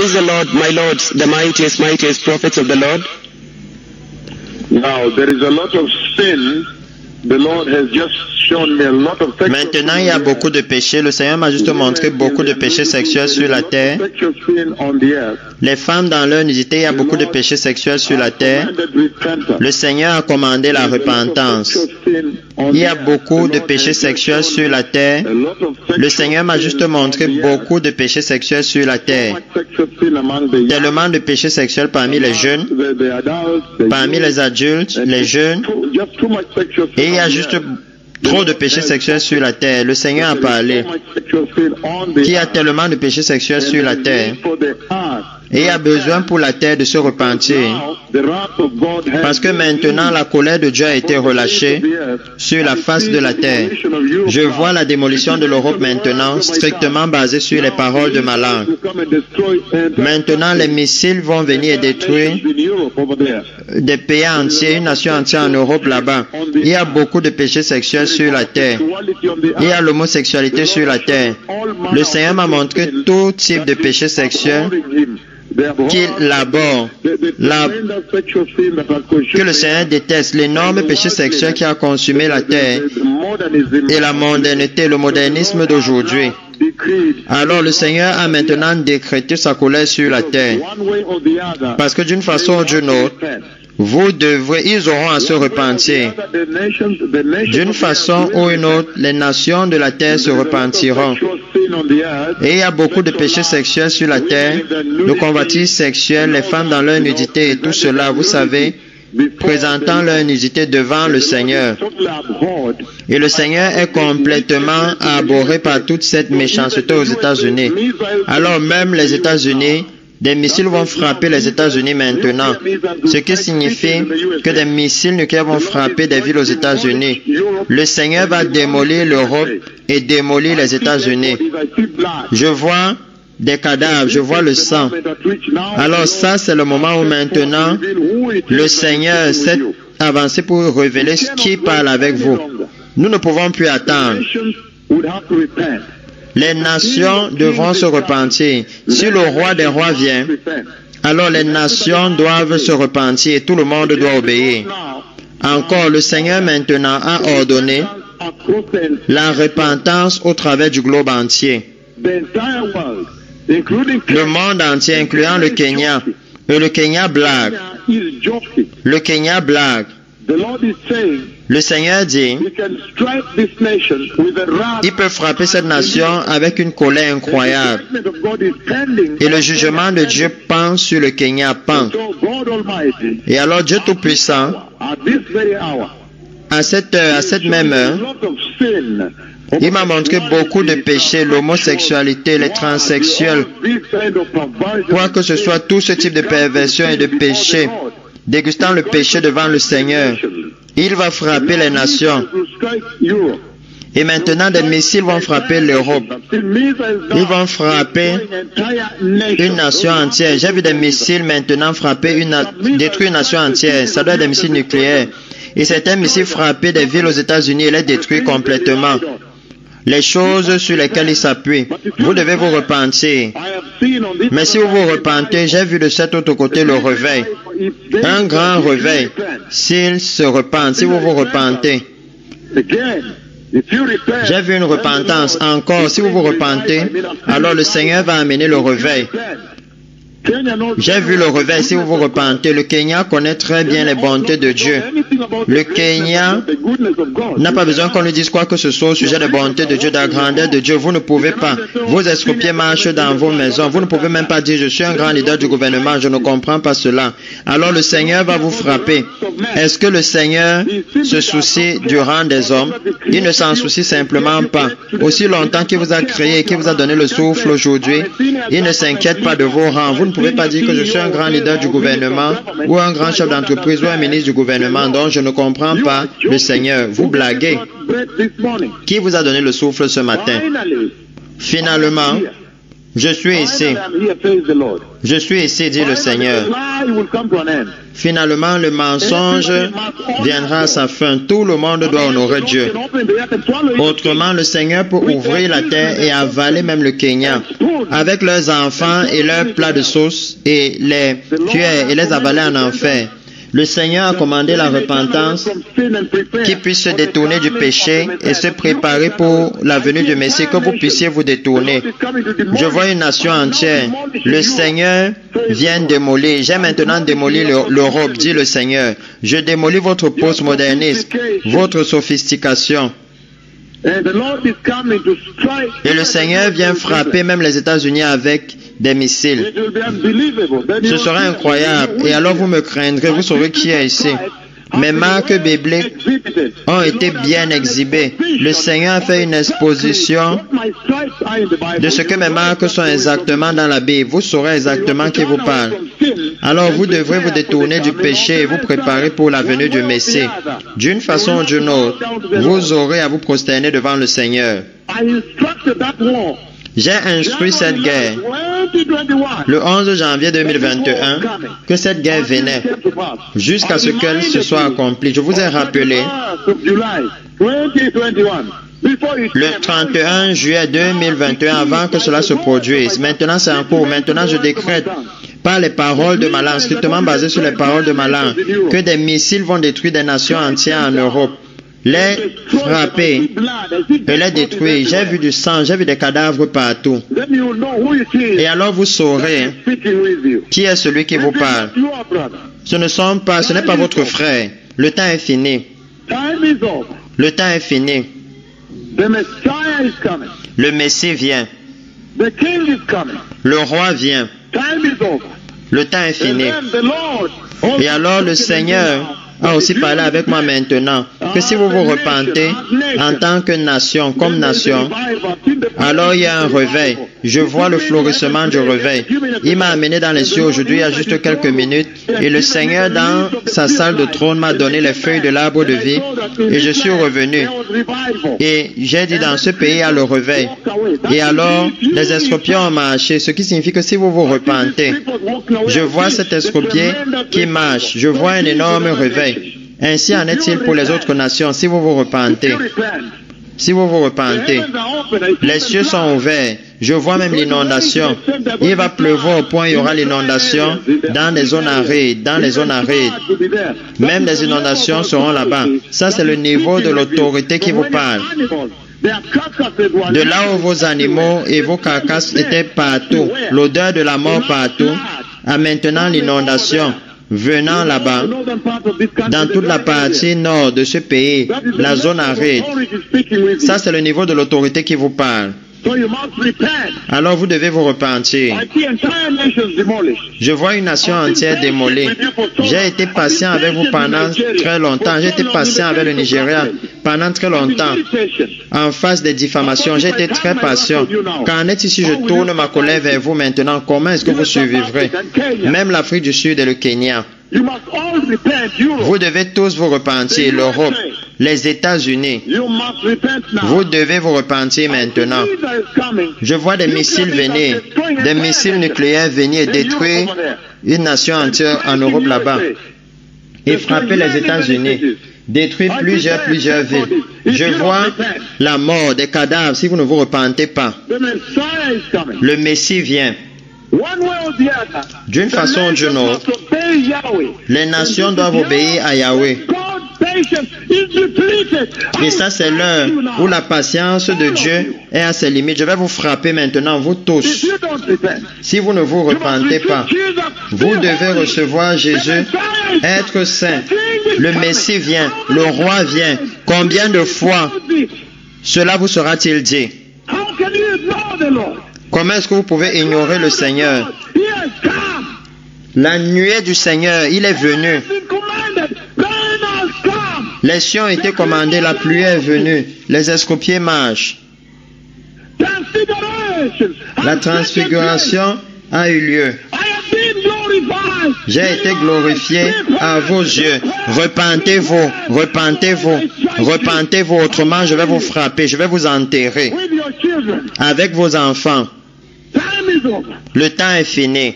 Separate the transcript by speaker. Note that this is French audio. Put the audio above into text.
Speaker 1: is the Lord, my lords, the mightiest prophets of the Lord?
Speaker 2: Now, there is a lot of sin. The Lord has just shown me a lot of sexual
Speaker 3: Maintenant, il y a beaucoup de péchés. Le Seigneur m'a juste montré beaucoup de péchés sexuels sur la terre.
Speaker 2: sexual sin on the earth.
Speaker 3: Les femmes dans leur nudité, il y a beaucoup de péchés sexuels sur la terre. Le Seigneur a commandé la repentance. Il y a beaucoup de péchés sexuels sur la terre. Le Seigneur m'a juste montré beaucoup de péchés sexuels sur la terre. Tellement de péchés sexuels parmi les jeunes, parmi les adultes, les jeunes. Et il y a juste trop de péchés sexuels sur la terre. Le Seigneur a parlé qu'il y a tellement de péchés sexuels sur la terre. Et il y a besoin pour la terre de se repentir. Parce que maintenant, la colère de Dieu a été relâchée sur la face de la terre. Je vois la démolition de l'Europe maintenant, strictement basée sur les paroles de ma langue. Maintenant, les missiles vont venir et détruire des pays entiers, une nation entière en Europe là-bas. Il y a beaucoup de péchés sexuels sur la terre. Il y a l'homosexualité sur la terre. Le Seigneur m'a montré tout type de péchés sexuels qu'il aborde, que le Seigneur déteste, l'énorme péché sexuel qui a consumé la terre et la modernité, le modernisme d'aujourd'hui. Alors le Seigneur a maintenant décrété sa colère sur la terre. Parce que d'une façon ou d'une autre, ils auront à se repentir. D'une façon ou une autre, les nations de la terre se repentiront. Et il y a beaucoup de péchés sexuels sur la terre, de convoitises sexuelles, les femmes dans leur nudité et tout cela, vous savez, présentant leur nudité devant le Seigneur. Et le Seigneur est complètement abhorré par toute cette méchanceté aux États-Unis. Alors même les États-Unis, des missiles vont frapper les États-Unis maintenant, ce qui signifie que des missiles nucléaires vont frapper des villes aux États-Unis. Le Seigneur va démolir l'Europe et démolir les États-Unis. Je vois des cadavres, je vois le sang. Alors ça, c'est le moment où maintenant le Seigneur s'est avancé pour révéler qui parle avec vous. Nous ne pouvons plus attendre. Les nations devront se repentir. Si le roi des rois vient, alors les nations doivent se repentir et tout le monde doit obéir. Encore, le Seigneur maintenant a ordonné la repentance au travers du globe entier. Le monde entier, incluant le Kenya. Et le Kenya blague. Le Kenya blague. Le Seigneur dit, il peut frapper cette nation avec une colère incroyable. Et le jugement de Dieu pend sur le Kenya, pend. Et alors Dieu Tout-Puissant, à cette heure, à cette même heure, il m'a montré beaucoup de péchés, l'homosexualité, les transsexuels, quoi que ce soit, tout ce type de perversion et de péché, dégustant le péché devant le Seigneur. Il va frapper les nations. Et maintenant, des missiles vont frapper l'Europe. Ils vont frapper une nation entière. J'ai vu des missiles maintenant frapper détruire une nation entière. Ça doit être des missiles nucléaires. Et certains missiles frapper des villes aux États-Unis et les détruire complètement. Les choses sur lesquelles ils s'appuient. Vous devez vous repentir. Mais si vous vous repentez, j'ai vu de cet autre côté le réveil. Un grand réveil. S'ils se repentent, si vous vous repentez. J'ai vu une repentance. Encore, si vous vous repentez, alors le Seigneur va amener le réveil. J'ai vu le réveil, si vous vous repentez. Le Kenya connaît très bien les bontés de Dieu. Le Kenya n'a pas besoin qu'on lui dise quoi que ce soit au sujet des bontés de Dieu, de la grandeur de Dieu. Vous ne pouvez pas. Vos estropiés marchent dans vos maisons. Vous ne pouvez même pas dire, je suis un grand leader du gouvernement, je ne comprends pas cela. Alors le Seigneur va vous frapper. Est-ce que le Seigneur se soucie du rang des hommes? Il ne s'en soucie simplement pas. Aussi longtemps qu'il vous a créé et qu'il vous a donné le souffle aujourd'hui, il ne s'inquiète pas de vos rangs. Vous ne pouvez pas dire que je suis un grand leader du gouvernement ou un grand chef d'entreprise ou un ministre du gouvernement dont je ne comprends pas le Seigneur. Vous blaguez. Qui vous a donné le souffle ce matin? Finalement, Je suis ici.
Speaker 2: Finally, I'm here, says the Lord.
Speaker 3: Je suis ici, dit le Seigneur.
Speaker 2: Finally, the lie will come to an end.
Speaker 3: Finalement, le mensonge viendra à sa fin. Tout le monde doit honorer Dieu. Autrement, le Seigneur peut ouvrir la terre et avaler même le Kenya avec leurs enfants et leurs plats de sauce et les cueillir et les avaler en enfer. Le Seigneur a commandé la repentance qui puisse se détourner du péché et se préparer pour la venue du Messie, que vous puissiez vous détourner. Je vois une nation entière. Le Seigneur vient démolir. J'ai maintenant démoli l'Europe, dit le Seigneur. Je démolis votre postmodernisme, votre sophistication. Et le Seigneur vient frapper même les États-Unis avec des missiles. Ce sera incroyable. Et alors vous me craindrez, vous saurez qui est ici. Mes marques bibliques ont été bien exhibées. Le Seigneur a fait une exposition de ce que mes marques sont exactement dans la Bible. Vous saurez exactement qui vous parle. Alors vous devrez vous détourner du péché et vous préparer pour la venue du Messie. D'une façon ou d'une autre, vous aurez à vous prosterner devant le Seigneur. J'ai instruit cette guerre le 11 janvier 2021 que cette guerre venait jusqu'à ce qu'elle se soit accomplie. Je vous ai rappelé le 31 juillet 2021 avant que cela se produise. Maintenant c'est en cours. Maintenant je décrète par les paroles de Malan, strictement basées sur les paroles de Malan, que des missiles vont détruire des nations entières en Europe. Les frapper et les détruire. J'ai vu du sang, j'ai vu des cadavres partout. Et alors vous saurez qui est celui qui vous parle. Ce n'est pas votre frère. Le temps est fini. Le temps est fini. Le Messie vient. Le roi vient. Le temps est fini. Et alors le Seigneur a aussi parlé avec moi maintenant que si vous vous repentez en tant que nation, comme nation, alors il y a un réveil. Je vois le florissement du réveil. Il m'a amené dans les cieux aujourd'hui il y a juste quelques minutes et le Seigneur dans sa salle de trône m'a donné les feuilles de l'arbre de vie et je suis revenu. Et j'ai dit dans ce pays il y a le réveil. Et alors les estropiés ont marché, ce qui signifie que si vous vous repentez, je vois cet estropié qui marche, je vois un énorme réveil. Ainsi en est-il pour les autres nations si vous vous repentez. Si vous vous repentez, les cieux sont ouverts. Je vois même l'inondation. Il va pleuvoir au point où il y aura l'inondation dans les zones arides, Même les inondations seront là-bas. Ça, c'est le niveau de l'autorité qui vous parle. De là où vos animaux et vos carcasses étaient partout, l'odeur de la mort partout, à maintenant l'inondation. Venant là-bas, dans toute la partie nord de ce pays, la zone aride. Ça, c'est le niveau de l'autorité qui vous parle. Alors vous devez vous repentir. Je vois une nation entière démolie. J'ai été patient avec vous pendant très longtemps. J'ai été patient avec le Nigeria pendant très longtemps. En face des diffamations, j'ai été très patient. Qu'en est-il si je tourne ma colère vers vous maintenant? Comment est-ce que vous survivrez? Même l'Afrique du Sud et le Kenya. Vous devez tous vous repentir, l'Europe, les États-Unis. Vous devez vous repentir maintenant. Je vois des missiles venir, des missiles nucléaires venir et détruire une nation entière en Europe là-bas et frapper les États-Unis, détruire plusieurs villes. Je vois la mort, des cadavres si vous ne vous repentez pas. Le Messie vient. D'une façon ou d'une autre, les nations doivent obéir à Yahweh. Et ça, c'est l'heure où la patience de Dieu est à ses limites. Je vais vous frapper maintenant, vous tous. Si vous ne vous repentez pas, vous devez recevoir Jésus, être saint. Le Messie vient, le roi vient. Combien de fois cela vous sera-t-il dit? Comment est-ce que vous pouvez ignorer le Seigneur? La nuée du Seigneur, il est venu. Les cieux ont été commandés, la pluie est venue. Les escropiers marchent. La transfiguration a eu lieu. J'ai été glorifié à vos yeux. Repentez-vous, repentez-vous, repentez-vous, autrement je vais vous frapper, je vais vous enterrer avec vos enfants.
Speaker 2: is over.
Speaker 3: Le temps est fini.